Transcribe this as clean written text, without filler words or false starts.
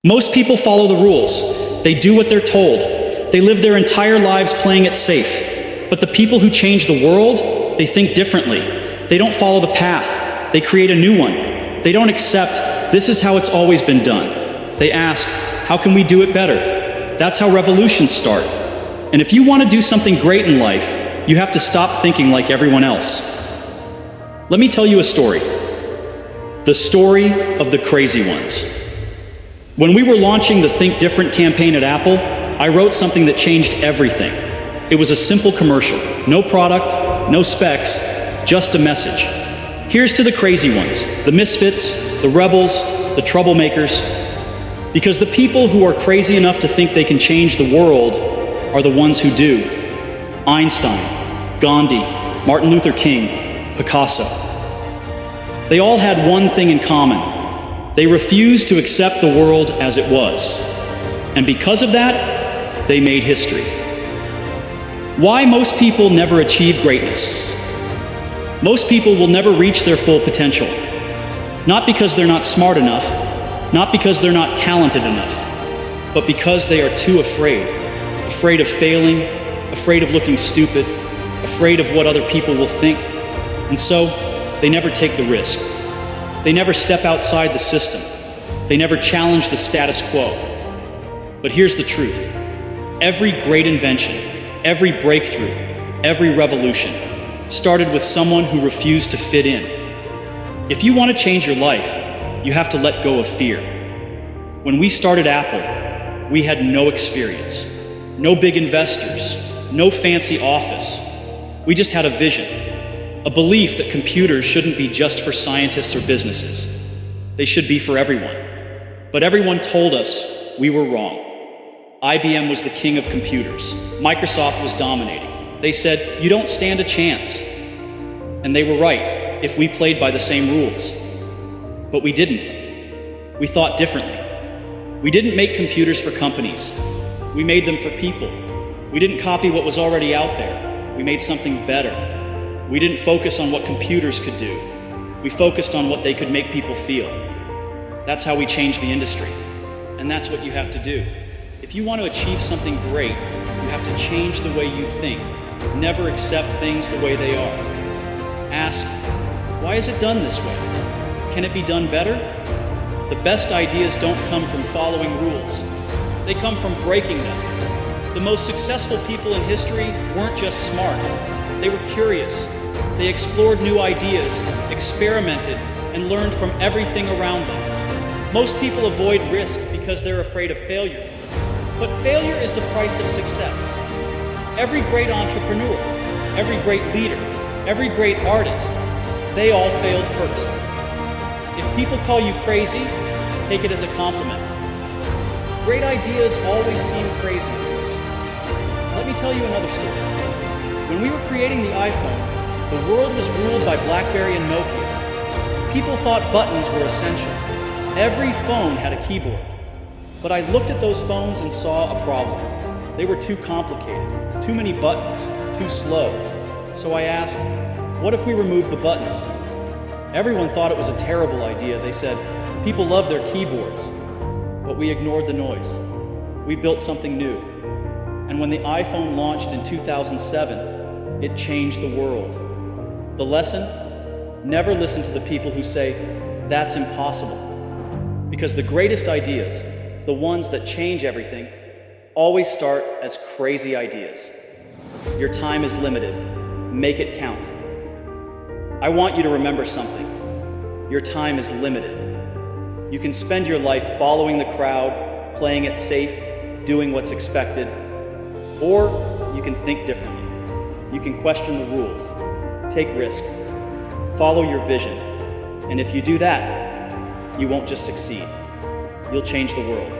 Most people follow the rules. They do what they're told. They live their entire lives playing it safe. But the people who change the world, they think differently. They don't follow the path. They create a new one. They don't accept, this is how it's always been done. They ask, how can we do it better? That's how revolutions start. And if you want to do something great in life, you have to stop thinking like everyone else. Let me tell you a story. The story of the crazy ones. When we were launching the Think Different campaign at Apple, I wrote something that changed everything. It was a simple commercial. No product, no specs, just a message. Here's to the crazy ones, the misfits, the rebels, the troublemakers. Because the people who are crazy enough to think they can change the world are the ones who do. Einstein, Gandhi, Martin Luther King, Picasso. They all had one thing in common. They refused to accept the world as it was. And because of that, they made history. Why most people never achieve greatness? Most people will never reach their full potential. Not because they're not smart enough, not because they're not talented enough, but because they are too afraid. Afraid of failing, afraid of looking stupid, afraid of what other people will think. And so, they never take the risk. They never step outside the system. They never challenge the status quo. But here's the truth. Every great invention, every breakthrough, every revolution started with someone who refused to fit in. If you want to change your life, you have to let go of fear. When we started Apple, we had no experience, no big investors, no fancy office. We just had a vision. A belief that computers shouldn't be just for scientists or businesses. They should be for everyone. But everyone told us we were wrong. IBM was the king of computers. Microsoft was dominating. They said, you don't stand a chance. And they were right, if we played by the same rules. But we didn't. We thought differently. We didn't make computers for companies. We made them for people. We didn't copy what was already out there. We made something better. We didn't focus on what computers could do. We focused on what they could make people feel. That's how we changed the industry. And that's what you have to do. If you want to achieve something great, you have to change the way you think. Never accept things the way they are. Ask, why is it done this way? Can it be done better? The best ideas don't come from following rules. They come from breaking them. The most successful people in history weren't just smart. They were curious. They explored new ideas, experimented, and learned from everything around them. Most people avoid risk because they're afraid of failure. But failure is the price of success. Every great entrepreneur, every great leader, every great artist, they all failed first. If people call you crazy, take it as a compliment. Great ideas always seem crazy at first. Let me tell you another story. When we were creating the iPhone, the world was ruled by BlackBerry and Nokia. People thought buttons were essential. Every phone had a keyboard. But I looked at those phones and saw a problem. They were too complicated, too many buttons, too slow. So I asked, what if we removed the buttons? Everyone thought it was a terrible idea. They said, people love their keyboards. But we ignored the noise. We built something new. And when the iPhone launched in 2007, it changed the world. The lesson? Never listen to the people who say, that's impossible. Because the greatest ideas, the ones that change everything, always start as crazy ideas. Your time is limited. Make it count. I want you to remember something. Your time is limited. You can spend your life following the crowd, playing it safe, doing what's expected, or you can think differently. You can question the rules, take risks, follow your vision. And if you do that, you won't just succeed, you'll change the world.